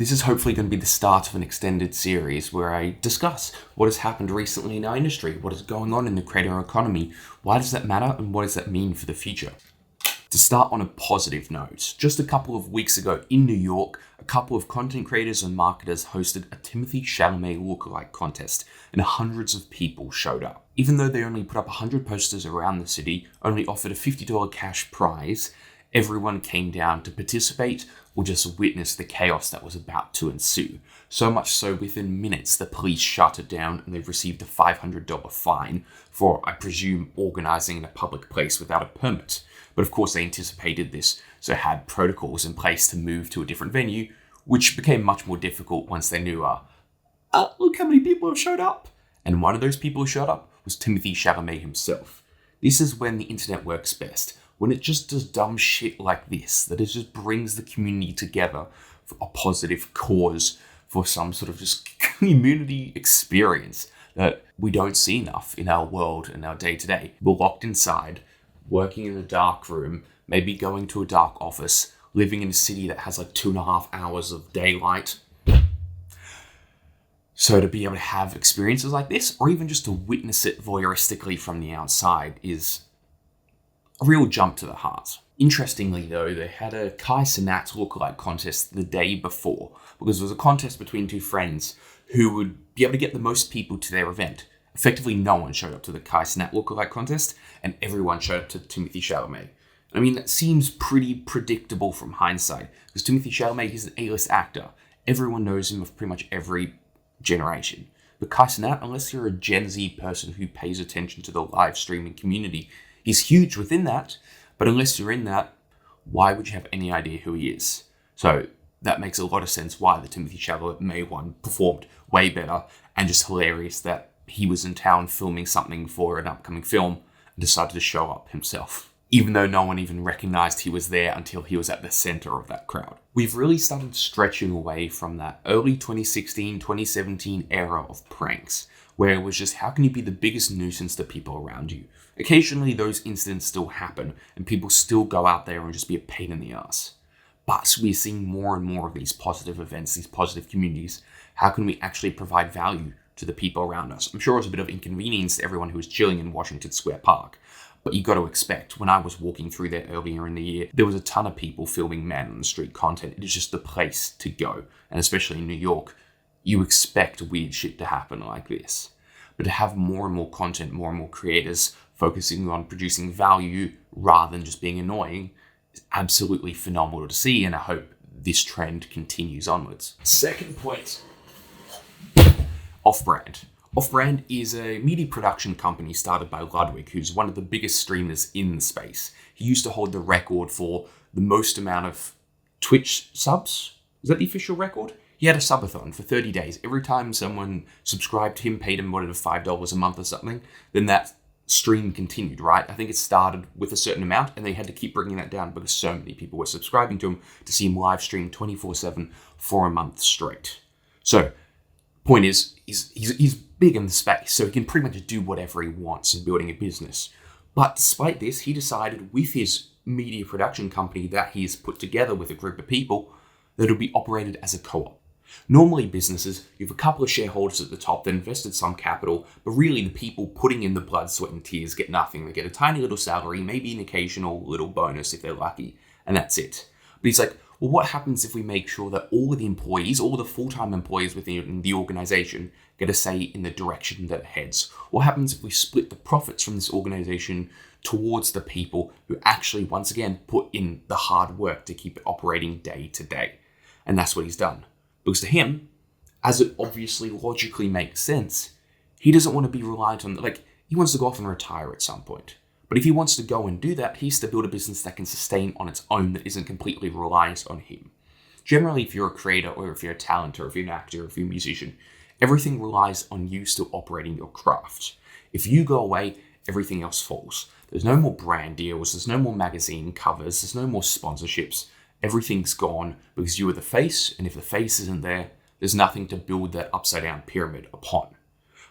This is hopefully going to be the start of an extended series where I discuss what has happened recently in our industry, what is going on in the creator economy, why does that matter, and what does that mean for the future. To start on a positive note, just a couple of weeks ago in New York, a couple of content creators and marketers hosted a Timothée Chalamet lookalike contest, and hundreds of people showed up. Even though they only put up 100 posters around the city, only offered a $50 cash prize, everyone came down to participate or just witness the chaos that was about to ensue. So much so, within minutes, the police shut it down and they've received a $500 fine for, I presume, organising in a public place without a permit. But of course they anticipated this, so had protocols in place to move to a different venue, which became much more difficult once they knew, look how many people have showed up. And one of those people who showed up was Timothée Chalamet himself. This is when the internet works best, when it just does dumb shit like this, that it just brings the community together for a positive cause, for some sort of just community experience that we don't see enough in our world and our day-to-day. We're locked inside, working in a dark room, maybe going to a dark office, living in a city that has like 2.5 hours of daylight. So to be able to have experiences like this, or even just to witness it voyeuristically from the outside, is a real jump to the heart. Interestingly though, they had a Kai Cenat lookalike contest the day before, because it was a contest between two friends who would be able to get the most people to their event. Effectively, no one showed up to the Kai Cenat lookalike contest, and everyone showed up to Timothée Chalamet. I mean, that seems pretty predictable from hindsight, because Timothée Chalamet is an A-list actor. Everyone knows him of pretty much every generation. But Kai Cenat, unless you're a Gen Z person who pays attention to the live streaming community, he's huge within that, but unless you're in that, why would you have any idea who he is? So that makes a lot of sense why the Timothée Chalamet one performed way better, and just hilarious that he was in town filming something for an upcoming film and decided to show up himself, even though no one even recognized he was there until he was at the center of that crowd. We've really started stretching away from that early 2016, 2017 era of pranks, where it was just, how can you be the biggest nuisance to people around you? Occasionally those incidents still happen and people still go out there and just be a pain in the ass. But we're seeing more and more of these positive events, these positive communities. How can we actually provide value to the people around us? I'm sure it was a bit of inconvenience to everyone who was chilling in Washington Square Park, but you got to expect, when I was walking through there earlier in the year, there was a ton of people filming man on the street content. It is just the place to go, and especially in New York, you expect weird shit to happen like this. But to have more and more content, more and more creators focusing on producing value rather than just being annoying is absolutely phenomenal to see, and I hope this trend continues onwards. Second point. Offbrand. Offbrand is a media production company started by Ludwig, who's one of the biggest streamers in the space. He used to hold the record for the most amount of Twitch subs. Is that the official record? He had a subathon for 30 days. Every time someone subscribed to him, paid him whatever, $5 a month or something, then that stream continued, right? I think it started with a certain amount and they had to keep bringing that down because so many people were subscribing to him to see him live stream 24/7 for a month straight. So, point is, he's big in the space, so he can pretty much do whatever he wants in building a business. But despite this, he decided with his media production company that he's put together with a group of people that it'll be operated as a co-op. Normally businesses, you have a couple of shareholders at the top that invested some capital, but really the people putting in the blood, sweat and tears get nothing. They get a tiny little salary, maybe an occasional little bonus if they're lucky, and that's it. But he's like, well, what happens if we make sure that all of the employees, all of the full-time employees within the organization get a say in the direction that it heads? What happens if we split the profits from this organization towards the people who actually, once again, put in the hard work to keep it operating day to day? And that's what he's done. Because to him, as it obviously logically makes sense, he doesn't want to be reliant on, he wants to go off and retire at some point. But if he wants to go and do that, he has to build a business that can sustain on its own, that isn't completely reliant on him. Generally, if you're a creator, or if you're a talent, or if you're an actor, or if you're a musician, everything relies on you still operating your craft. If you go away, everything else falls. There's no more brand deals, there's no more magazine covers, there's no more sponsorships. Everything's gone because you are the face, and if the face isn't there, there's nothing to build that upside down pyramid upon.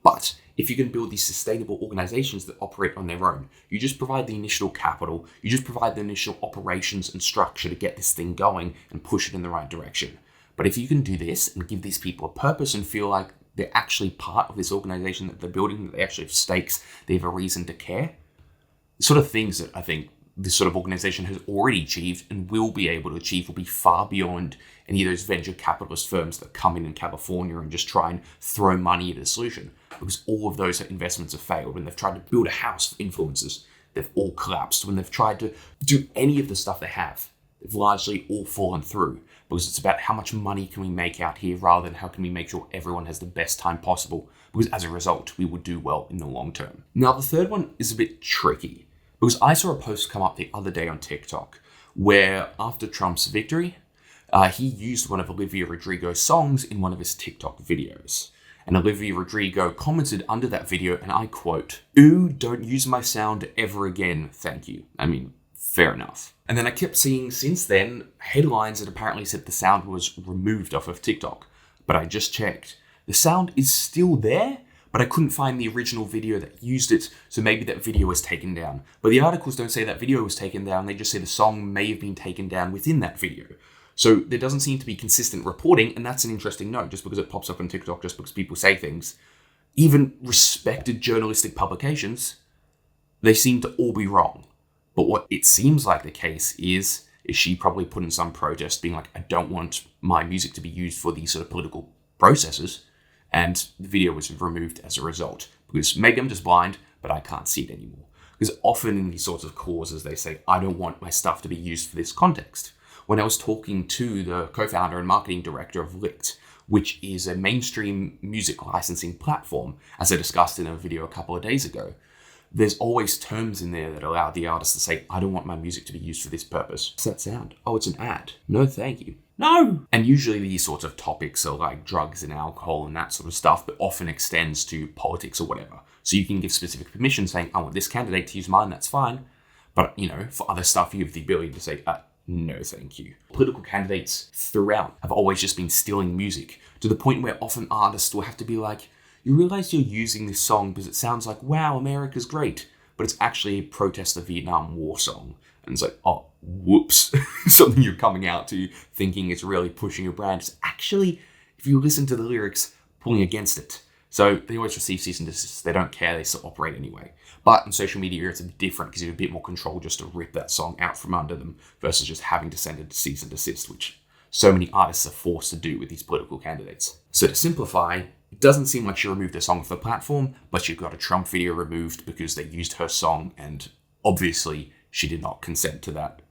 But if you can build these sustainable organizations that operate on their own, you just provide the initial capital, you just provide the initial operations and structure to get this thing going and push it in the right direction. But if you can do this and give these people a purpose and feel like they're actually part of this organization that they're building, that they actually have stakes, they have a reason to care, the sort of things that I think this sort of organization has already achieved and will be able to achieve will be far beyond any of those venture capitalist firms that come in California and just try and throw money at a solution. Because all of those investments have failed. When they've tried to build a house for influencers, they've all collapsed. When they've tried to do any of the stuff they have, they've largely all fallen through. Because it's about how much money can we make out here rather than how can we make sure everyone has the best time possible. Because as a result, we will do well in the long term. Now, the third one is a bit tricky. Because I saw a post come up the other day on TikTok where after Trump's victory, he used one of Olivia Rodrigo's songs in one of his TikTok videos. And Olivia Rodrigo commented under that video, and I quote, "Ooh, don't use my sound ever again, thank you." I mean, fair enough. And then I kept seeing since then headlines that apparently said the sound was removed off of TikTok. But I just checked. The sound is still there, but I couldn't find the original video that used it, so maybe that video was taken down. But the articles don't say that video was taken down, they just say the song may have been taken down within that video. So there doesn't seem to be consistent reporting, and that's an interesting note, just because it pops up on TikTok, just because people say things. Even respected journalistic publications, they seem to all be wrong. But what it seems like the case is she probably put in some protest being like, I don't want my music to be used for these sort of political processes, and the video was removed as a result. Because maybe I'm just blind, but I can't see it anymore. Because often in these sorts of causes, they say, I don't want my stuff to be used for this context. When I was talking to the co-founder and marketing director of Licked, which is a mainstream music licensing platform, as I discussed in a video a couple of days ago, there's always terms in there that allow the artist to say, I don't want my music to be used for this purpose. What's that sound? Oh, it's an ad. No, thank you. No! And usually these sorts of topics are like drugs and alcohol and that sort of stuff, but often extends to politics or whatever. So you can give specific permission saying, I want this candidate to use mine, that's fine. But, for other stuff, you have the ability to say, no, thank you. Political candidates throughout have always just been stealing music to the point where often artists will have to be like, you realize you're using this song because it sounds like, wow, America's great, but it's actually a protest the Vietnam War song. And it's like, oh, whoops. Something you're coming out to thinking it's really pushing your brand. It's actually, if you listen to the lyrics, pulling against it. So they always receive cease and desist. They don't care. They still operate anyway. But on social media, it's a bit different because you have a bit more control just to rip that song out from under them versus just having to send it to cease and desist, which so many artists are forced to do with these political candidates. So to simplify, it doesn't seem like she removed the song off the platform, but she got a Trump video removed because they used her song, and obviously she did not consent to that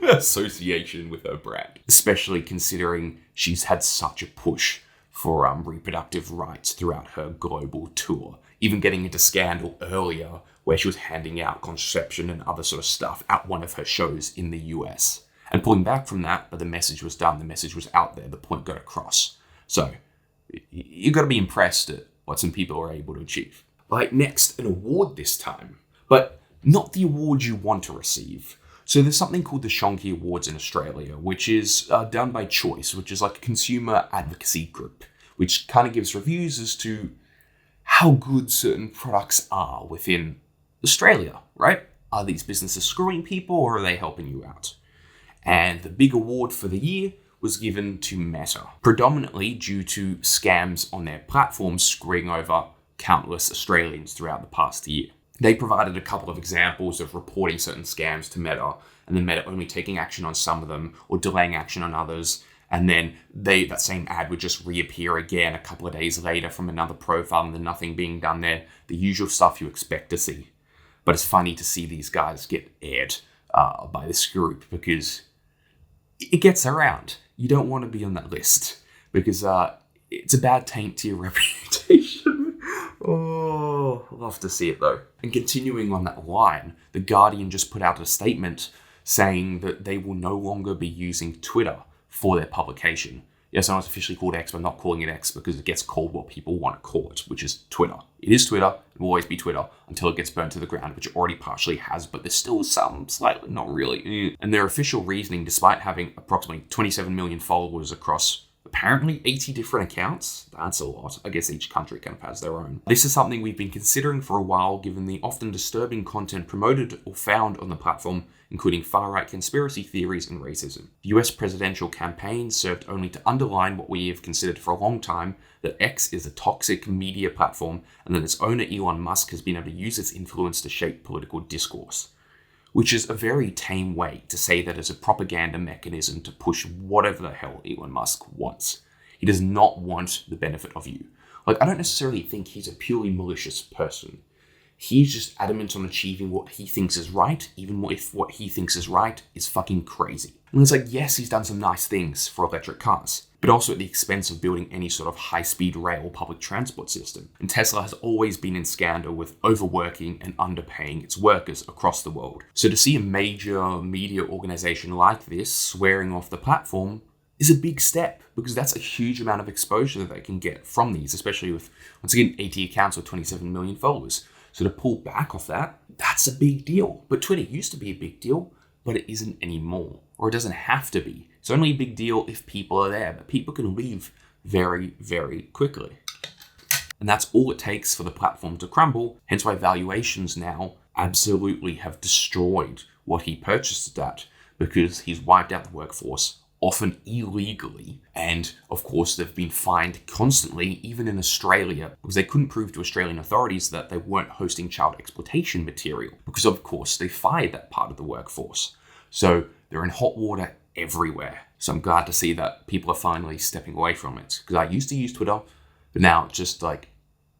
association with her brand, especially considering she's had such a push for reproductive rights throughout her global tour, even getting into scandal earlier where she was handing out contraception and other sort of stuff at one of her shows in the US. And pulling back from that, but the message was done, the message was out there, the point got across. So you've got to be impressed at what some people are able to achieve. Right, next, an award this time, but not the award you want to receive. So there's something called the Shonky Awards in Australia, which is done by Choice, which is like a consumer advocacy group, which kind of gives reviews as to how good certain products are within Australia, right? Are these businesses screwing people or are they helping you out? And the big award for the year was given to Meta, predominantly due to scams on their platform screwing over countless Australians throughout the past year. They provided a couple of examples of reporting certain scams to Meta, and then Meta only taking action on some of them or delaying action on others, and then that same ad would just reappear again a couple of days later from another profile and then nothing being done there. The usual stuff you expect to see. But it's funny to see these guys get aired by this group because it gets around. You don't want to be on that list because it's a bad taint to your reputation. Oh, love to see it though. And continuing on that line, The Guardian just put out a statement saying that they will no longer be using Twitter for their publication. Yes, I know it's officially called X, but I'm not calling it X because it gets called what people want to call it, which is Twitter. It is Twitter. It will always be Twitter until it gets burnt to the ground, which it already partially has, but there's still some slightly, not really. And their official reasoning, despite having approximately 27 million followers across apparently 80 different accounts. That's a lot. I guess each country kind of has their own. This is something we've been considering for a while, given the often disturbing content promoted or found on the platform, including far-right conspiracy theories and racism. The US presidential campaign served only to underline what we have considered for a long time, that X is a toxic media platform and that its owner Elon Musk has been able to use its influence to shape political discourse. Which is a very tame way to say that it's a propaganda mechanism to push whatever the hell Elon Musk wants. He does not want the benefit of you. Like, I don't necessarily think he's a purely malicious person. He's just adamant on achieving what he thinks is right, even if what he thinks is right is fucking crazy. And it's like, yes, he's done some nice things for electric cars, but also at the expense of building any sort of high-speed rail public transport system. And Tesla has always been in scandal with overworking and underpaying its workers across the world. So to see a major media organization like this swearing off the platform is a big step, because that's a huge amount of exposure that they can get from these, especially with, once again, 80 accounts with 27 million followers. So to pull back off that, that's a big deal. But Twitter used to be a big deal, but it isn't anymore. Or it doesn't have to be. It's only a big deal if people are there, but people can leave very, very quickly. And that's all it takes for the platform to crumble, hence why valuations now absolutely have destroyed what he purchased it at, because he's wiped out the workforce, often illegally. And of course, they've been fined constantly, even in Australia, because they couldn't prove to Australian authorities that they weren't hosting child exploitation material, because of course they fired that part of the workforce. So they're in hot water everywhere. So I'm glad to see that people are finally stepping away from it, because I used to use Twitter, but now it's just like,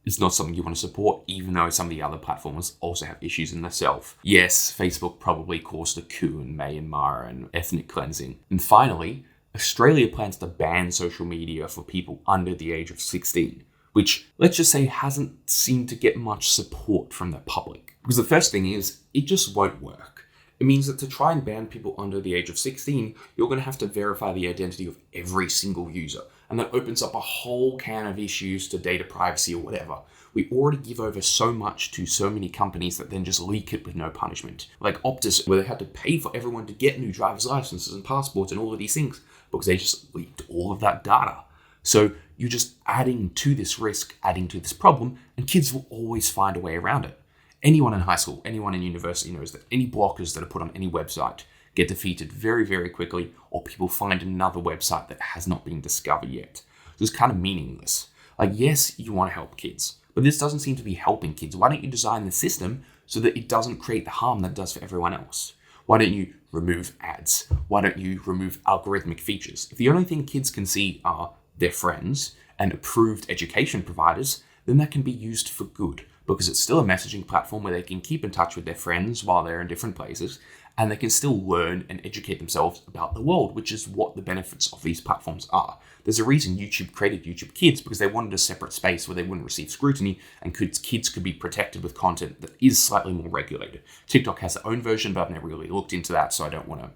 it's not something you want to support, even though some of the other platforms also have issues in themselves. Yes, Facebook probably caused a coup in Myanmar and ethnic cleansing. And finally, Australia plans to ban social media for people under the age of 16, which, let's just say, hasn't seemed to get much support from the public. Because the first thing is, it just won't work. It means that to try and ban people under the age of 16, you're going to have to verify the identity of every single user. And that opens up a whole can of issues to data privacy or whatever. We already give over so much to so many companies that then just leak it with no punishment. Like Optus, where they had to pay for everyone to get new driver's licenses and passports and all of these things because they just leaked all of that data. So you're just adding to this risk, adding to this problem, and kids will always find a way around it. Anyone in high school, anyone in university knows that any blockers that are put on any website get defeated very, very quickly, or people find another website that has not been discovered yet. So it's kind of meaningless. Like, yes, you want to help kids, but this doesn't seem to be helping kids. Why don't you design the system so that it doesn't create the harm that it does for everyone else? Why don't you remove ads? Why don't you remove algorithmic features? If the only thing kids can see are their friends and approved education providers, then that can be used for good, because it's still a messaging platform where they can keep in touch with their friends while they're in different places, and they can still learn and educate themselves about the world, which is what the benefits of these platforms are. There's a reason YouTube created YouTube Kids, because they wanted a separate space where they wouldn't receive scrutiny and kids could be protected with content that is slightly more regulated. TikTok has their own version, but I've never really looked into that, so I don't want to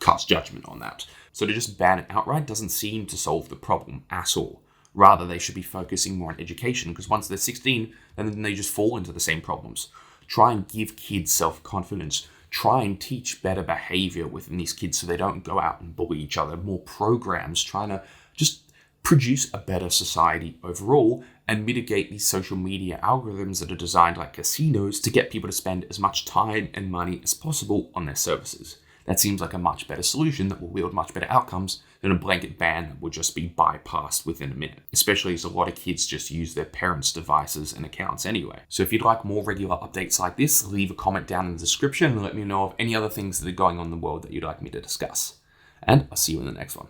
cast judgment on that. So to just ban it outright doesn't seem to solve the problem at all. Rather, they should be focusing more on education, because once they're 16, then they just fall into the same problems. Try and give kids self-confidence. Try and teach better behavior within these kids so they don't go out and bully each other. More programs, trying to just produce a better society overall and mitigate these social media algorithms that are designed like casinos to get people to spend as much time and money as possible on their services. That seems like a much better solution that will yield much better outcomes than a blanket ban that will just be bypassed within a minute, especially as a lot of kids just use their parents' devices and accounts anyway. So if you'd like more regular updates like this, leave a comment down in the description and let me know of any other things that are going on in the world that you'd like me to discuss. And I'll see you in the next one.